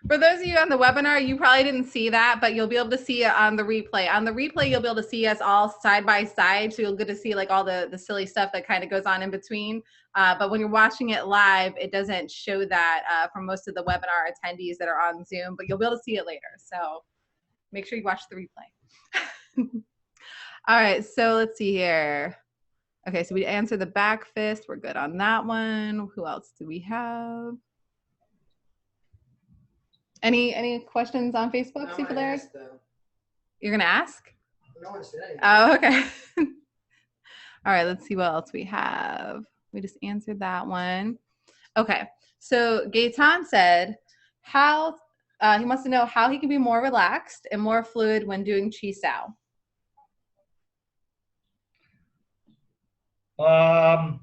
For those of you on the webinar, you probably didn't see that, but you'll be able to see it on the replay. On the replay, you'll be able to see us all side by side, so you'll get to see like all the silly stuff that kind of goes on in between. But when you're watching it live, it doesn't show that for most of the webinar attendees that are on Zoom, but you'll be able to see it later. So make sure you watch the replay. All right, so let's see here. Okay, so we answered the back fist. We're good on that one. Who else do we have? Any questions on Facebook, No, Pelaez? You're gonna ask? No one said anything. Oh, okay. All right, let's see what else we have. We just answered that one. Okay, so Gaetan said how he wants to know how he can be more relaxed and more fluid when doing Chi Sao. Depending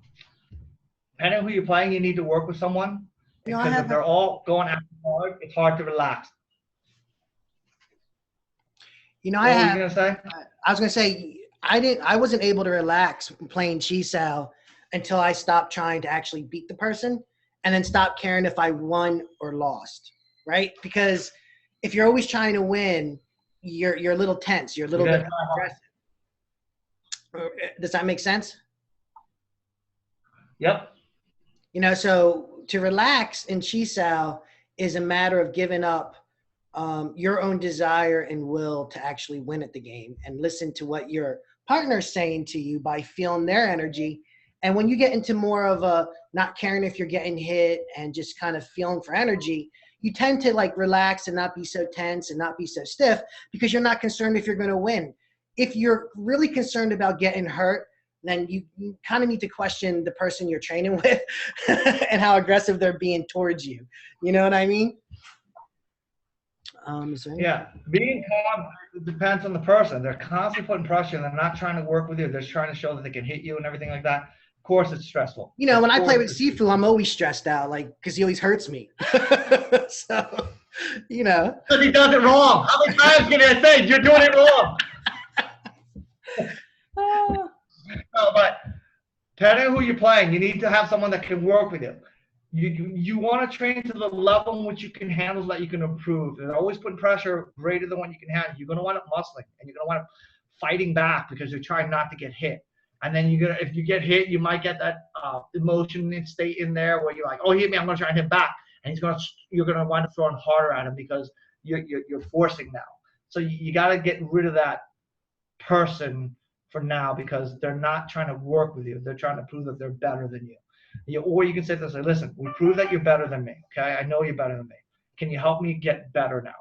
on who you're playing, you need to work with someone. Because if they're all going after hard, it's hard to relax. You know, what were you gonna say? I was gonna say I wasn't able to relax playing Chi Sao until I stopped trying to actually beat the person, and then stopped caring if I won or lost. Right? Because if you're always trying to win, you're a little tense. You're a little bit aggressive. Does that make sense? Yep. You know, so to relax in Chi Sao is a matter of giving up your own desire and will to actually win at the game, and listen to what your partner's saying to you by feeling their energy. And when you get into more of a not caring if you're getting hit and just kind of feeling for energy, you tend to like relax and not be so tense and not be so stiff because you're not concerned if you're going to win. If you're really concerned about getting hurt, then you kind of need to question the person you're training with and how aggressive they're being towards you. You know what I mean? Yeah, being calm depends on the person. They're constantly putting pressure and they're not trying to work with you. They're just trying to show that they can hit you and everything like that. Of course, it's stressful. You know, when I play with Sifu, I'm always stressed out, like, because he always hurts me. So, you know. Because he does it wrong. How many times can I say you're doing it wrong? No, but depending on who you're playing, you need to have someone that can work with you. You want to train to the level in which you can handle so that you can improve. And always putting pressure greater than what you can handle. You're going to wind up muscling, and you're going to wind up fighting back because you're trying not to get hit. And then if you get hit, you might get that emotion and state in there where you're like, oh, he hit me, I'm going to try and hit back. And you're going to wind up throwing harder at him because you're forcing now. So you got to get rid of that person for now because they're not trying to work with you. They're trying to prove that they're better than you. Or you can say this, listen, we prove that you're better than me, okay? I know you're better than me. Can you help me get better now?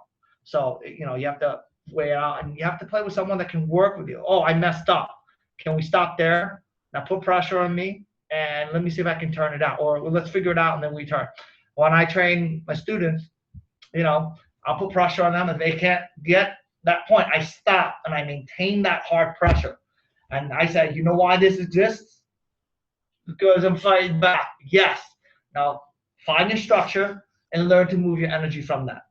So, you have to weigh it out, and you have to play with someone that can work with you. Oh, I messed up. Can we stop there? Now put pressure on me, and let me see if I can turn it out. Or let's figure it out, and then we turn. When I train my students, I'll put pressure on them. If they can't get that point, I stop, and I maintain that hard pressure. And I say, you know why this exists? Because I'm fighting back. Yes. Now find your structure and learn to move your energy from that.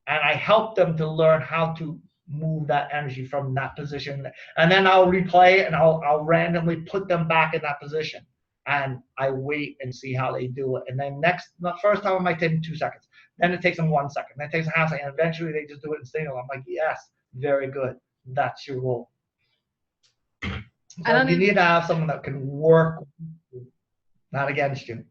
And I help them to learn how to move that energy from that position. And then I'll replay and I'll randomly put them back in that position. And I wait and see how they do it. And then the first time it might take them 2 seconds. Then it takes them 1 second. Then it takes a half second. And eventually they just do it in single. I'm like, yes, very good. That's your role. So you need to have someone that can work with you, not against you.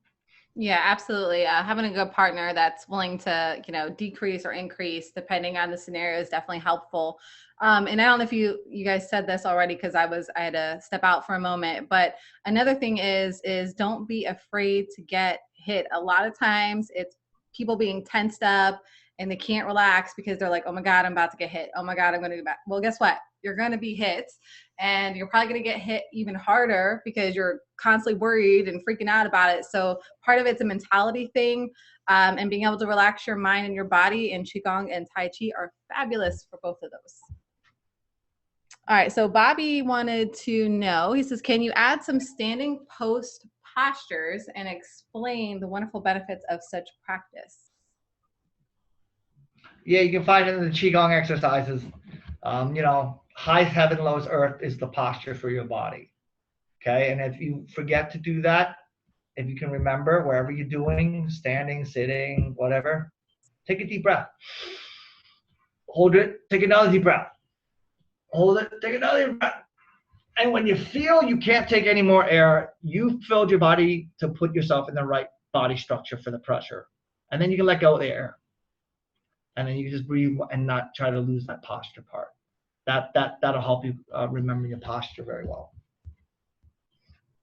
Yeah, absolutely. Having a good partner that's willing to, decrease or increase depending on the scenario is definitely helpful. And I don't know if you guys said this already because I had to step out for a moment. But another thing is don't be afraid to get hit. A lot of times it's people being tensed up and they can't relax because they're like, oh my God, I'm about to get hit. Oh my God, I'm going to get back. Well, guess what? You're going to be hit. And you're probably going to get hit even harder because you're constantly worried and freaking out about it. So part of it's a mentality thing, and being able to relax your mind and your body. And Qigong and Tai Chi are fabulous for both of those. All right. So Bobby wanted to know, he says, can you add some standing post postures and explain the wonderful benefits of such practice? Yeah, you can find it in the Qigong exercises. Highs heaven, lows earth is the posture for your body. Okay, and if you forget to do that, if you can remember wherever you're doing, standing, sitting, whatever, take a deep breath. Hold it, take another deep breath. Hold it, take another deep breath. And when you feel you can't take any more air, you've filled your body to put yourself in the right body structure for the pressure. And then you can let go of the air. And then you can just breathe and not try to lose that posture part. That'll help you remember your posture very well.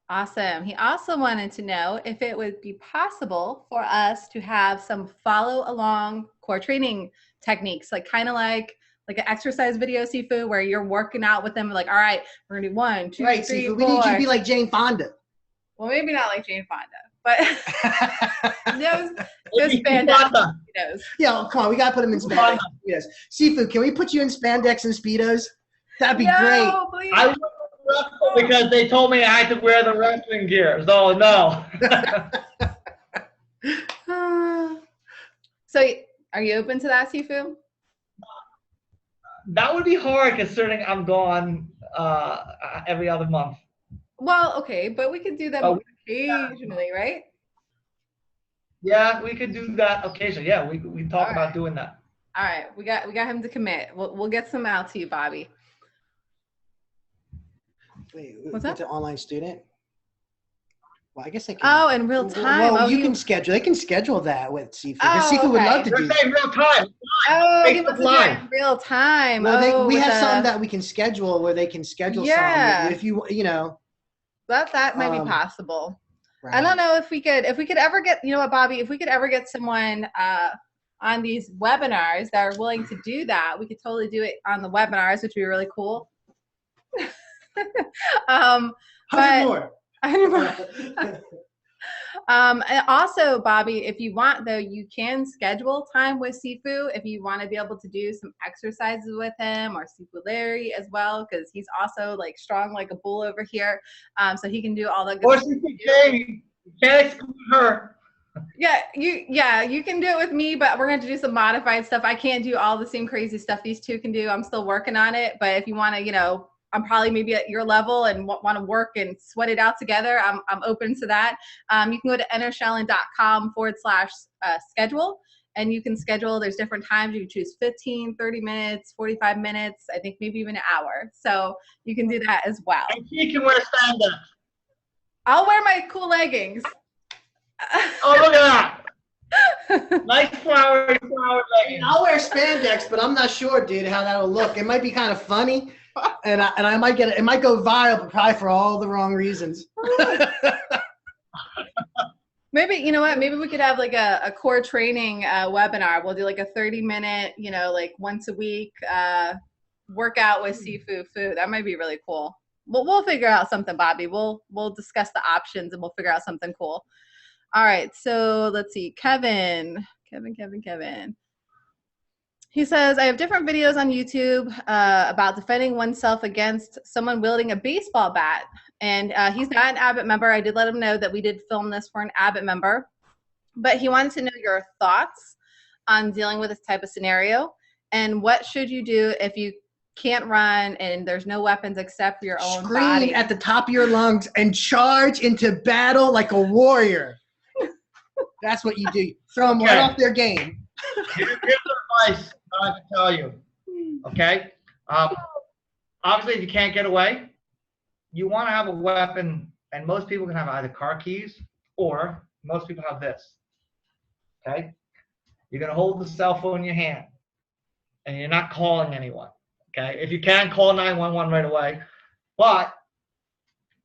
Awesome. He also wanted to know if it would be possible for us to have some follow along core training techniques, like kind of like an exercise video, Sifu, where you're working out with them, like, all right, we're gonna do 1, 2, right, 3, Sifu, 4. we need you to be like Jane Fonda. Well, maybe not like Jane Fonda, but those spandex speedos. Yeah, come on, we gotta put them in spandex speedos. Sifu, can we put you in spandex and speedos? That'd be great. Please. I wouldn't wrestle because they told me I had to wear the wrestling gear. So no. So, are you open to that, Sifu? That would be hard considering I'm gone every other month. Well, okay, but we could do that occasionally, right? Yeah, we could do that occasionally. Yeah, we talk about doing that. All right, we got him to commit. We'll get some out to you, Bobby. Wait, what's that? An online student? Well, I guess I can. Oh, in real time. Well, you can schedule. They can schedule that with Sifu. Oh, Sifu would love to do that. Real time. Oh, he wants to do it in real time. Well, we have some that we can schedule where they can schedule some. If you know. That might be possible. Right. I don't know if we could ever get, you know what, Bobby, if we could ever get someone on these webinars that are willing to do that, we could totally do it on the webinars, which would be really cool. 100 but more. And also, Bobby, if you want, though, you can schedule time with Sifu if you want to be able to do some exercises with him, or Sifu Larry as well, because he's also like strong like a bull over here. So he can do all the good Or stuff. you can't exclude her. Yeah, you can do it with me, but we're going to do some modified stuff. I can't do all the same crazy stuff these two can do. I'm still working on it, but if you want to, you know, I'm probably maybe at your level and want to work and sweat it out together, I'm open to that. You can go to entershaolin.com/schedule, and you can schedule. There's different times. You can choose 15, 30 minutes, 45 minutes, I think maybe even an hour. So you can do that as well. And she can wear spandex. I'll wear my cool leggings. Oh, look at that. Nice flowery leggings. I'll wear spandex, but I'm not sure, dude, how that'll look. It might be kind of funny, and I might get it. It might go viral, but probably for all the wrong reasons. Maybe, you know what? Maybe we could have like a core training webinar. We'll do like a 30-minute, you know, like once a week workout with Sifu Phu. That might be really cool. We'll figure out something, Bobby. We'll discuss the options and we'll figure out something cool. All right, so let's see. Kevin. He says, I have different videos on YouTube about defending oneself against someone wielding a baseball bat. And he's not an Abbott member. I did let him know that we did film this for an Abbott member. But he wanted to know your thoughts on dealing with this type of scenario. And what should you do if you can't run and there's no weapons except your own body? Scream at the top of your lungs and charge into battle like a warrior. That's what you do. Throw them right off their game. Here's advice I can tell you. Okay? Obviously, if you can't get away, you want to have a weapon, and most people can have either car keys or most people have this. Okay? You're going to hold the cell phone in your hand, and you're not calling anyone. Okay? If you can, call 911 right away. But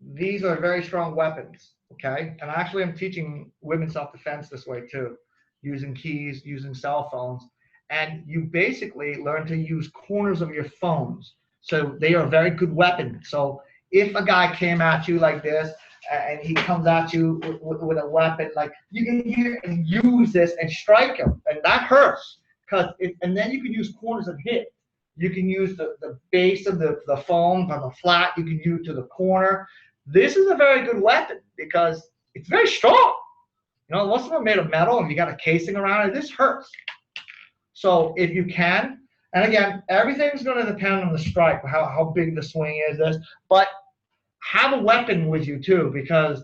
these are very strong weapons. Okay, and actually I'm teaching women self-defense this way too, using keys, using cell phones, and you basically learn to use corners of your phones. So they are a very good weapon. So if a guy came at you like this and he comes at you with a weapon, like you can use this and strike him, and that hurts and then you can use corners and hit. You can use the base of the phone on the flat. You can use to the corner. This is a very good weapon because it's very strong. You know, most of them are made of metal and you got a casing around it. This hurts. So if you can, and again, everything's going to depend on the strike, how big the swing is, but have a weapon with you too, because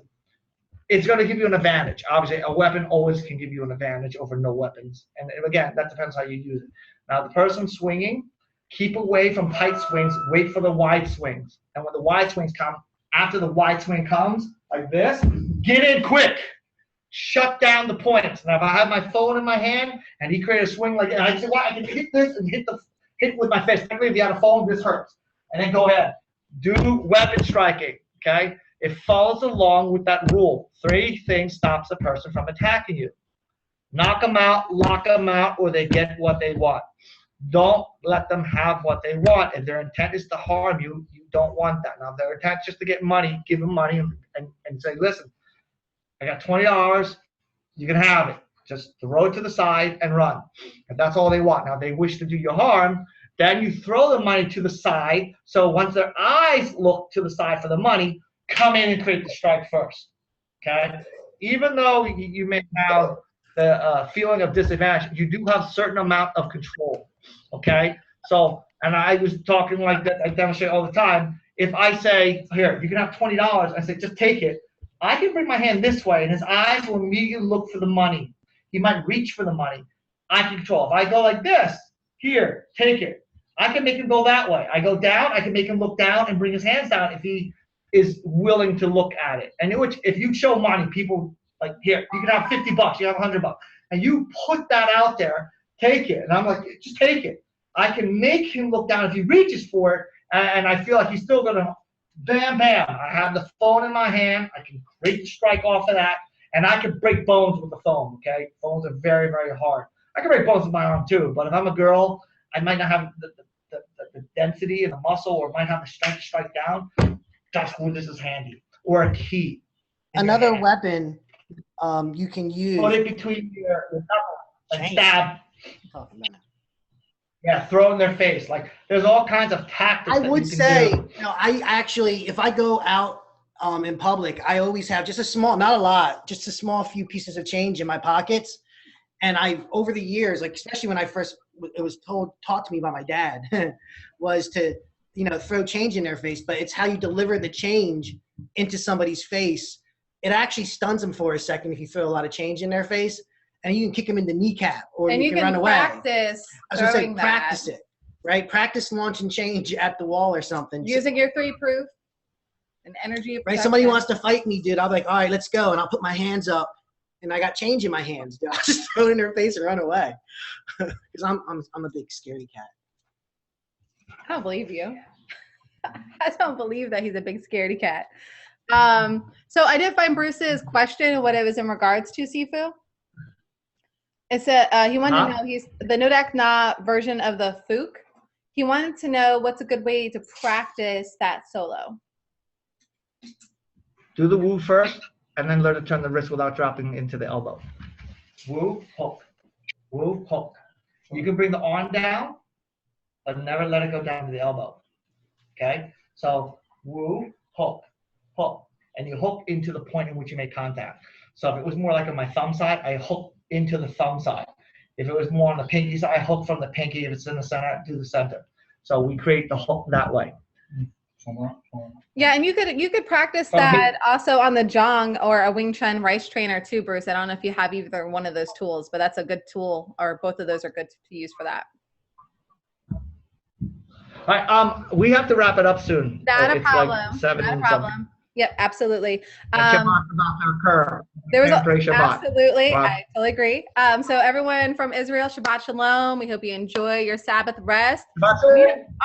it's going to give you an advantage. Obviously, a weapon always can give you an advantage over no weapons. And again, that depends how you use it. Now, the person swinging, keep away from tight swings, wait for the wide swings. And when the wide swings come, after the wide swing comes, like this, get in quick. Shut down the points. Now, if I have my phone in my hand and he created a swing like that, and I say, well, I can hit this and hit with my fist. Technically, if you have a phone, this hurts. And then go ahead. Do weapon striking, okay? It follows along with that rule. 3 things stops a person from attacking you. Knock them out, lock them out, or they get what they want. Don't let them have what they want. If their intent is to harm you, you don't want that. Now, if their intent is just to get money, give them money and say, listen, I got $20. You can have it. Just throw it to the side and run. If that's all they want. Now, if they wish to do you harm, then you throw the money to the side. So once their eyes look to the side for the money, come in and create the strike first. Okay? Even though you may have the feeling of disadvantage, you do have a certain amount of control. Okay? So, and I was talking like that, I demonstrate all the time. If I say, here, you can have $20, I say, just take it. I can bring my hand this way, and his eyes will immediately look for the money. He might reach for the money. I can control. If I go like this, here, take it. I can make him go that way. I go down, I can make him look down and bring his hands down if he is willing to look at it. And if you show money, people like, here, you can have $50, you have $100, and you put that out there, take it. And I'm like, just take it. I can make him look down if he reaches for it, and I feel like he's still gonna bam, bam. I have the phone in my hand. I can create the strike off of that, and I can break bones with the phone. Okay, phones are very, very hard. I can break bones with my arm too, but if I'm a girl, I might not have the density and the muscle, or might have the strength to strike down. That's where this is handy. Or a key. Another weapon you can use. Put it between your knuckles and stab. Oh, no. Yeah, throw in their face. Like, there's all kinds of tactics. I would say, do. I actually, if I go out in public, I always have just a small, not a lot, just a small few pieces of change in my pockets. And I've, over the years, like, especially when it was taught to me by my dad, was to, throw change in their face, but it's how you deliver the change into somebody's face. It actually stuns them for a second if you throw a lot of change in their face. And you can kick them in the kneecap, or you can run away. Practice I was gonna say, practice it, right? Practice launching change at the wall or something. Using your 3-proof and energy. Right? Somebody wants to fight me, dude. I'll be like, all right, let's go. And I'll put my hands up, and I got change in my hands, dude. I'll just throw it in their face and run away. Because I'm a big scaredy cat. I don't believe you. I don't believe that he's a big scaredy cat. So I did find Bruce's question, what it was in regards to Sifu. It said he wanted to know, he's the Ngo Dac Na version of the Fook. He wanted to know what's a good way to practice that solo. Do the woo first, and then learn to turn the wrist without dropping into the elbow. Woo, hook. Woo, hook. You can bring the arm down, but never let it go down to the elbow. Okay? So, woo, hook, hook. And you hook into the point in which you make contact. So if it was more like on my thumb side, I hook into the thumb side. If it was more on the pinky side, I hook from the pinky. If it's in the center, to the center. So we create the hook that way. Yeah, and you could practice that also on the jong or a Wing Chun rice trainer too, Bruce. I don't know if you have either one of those tools, but that's a good tool, or both of those are good to use for that. All right, we have to wrap it up soon. Not a problem. Like 7 Not a problem. Yep, absolutely. Shabbat's about to occur. There was absolutely. Wow. I totally agree. So everyone from Israel, Shabbat Shalom. We hope you enjoy your Sabbath rest.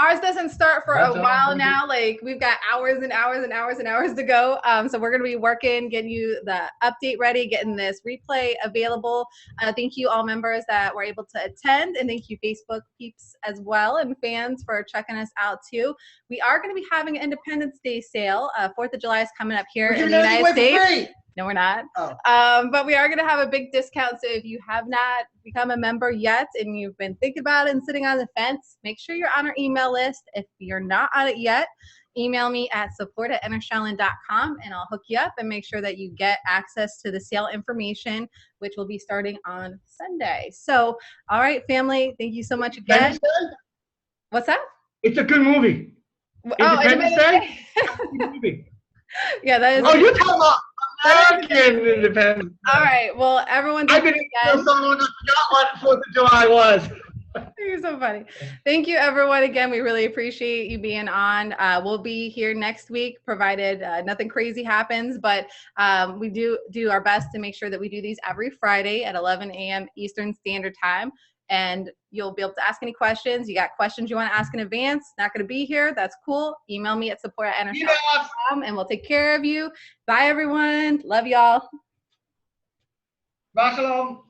Ours doesn't start for a while now. Like, we've got hours and hours and hours and hours to go. So we're going to be working, getting you the update ready, getting this replay available. Thank you all members that were able to attend, and thank you Facebook peeps as well and fans for checking us out too. We are going to be having an Independence Day sale. 4th of July is coming up here in the United States. No, we're not. But we are going to have a big discount. So if you have not become a member yet and you've been thinking about it and sitting on the fence, make sure you're on our email list. If you're not on it yet, email me at support@entershaolin.com and I'll hook you up and make sure that you get access to the sale information, which will be starting on Sunday. So, all right, family, thank you so much again. What's that? It's a good movie. Independence Day? Movie. Yeah, that is. Oh, you're talking about American Independence Day. All right. Well, everyone. I've been someone that forgot what 4th of July was. You're so funny. Thank you, everyone. Again, we really appreciate you being on. We'll be here next week, provided nothing crazy happens. But we do our best to make sure that we do these every Friday at 11 a.m. Eastern Standard Time. And you'll be able to ask any questions. You got questions you want to ask in advance, not going to be here, that's cool. Email me at support@entershaolin.com and we'll take care of you. Bye, everyone. Love y'all. Bye, shalom.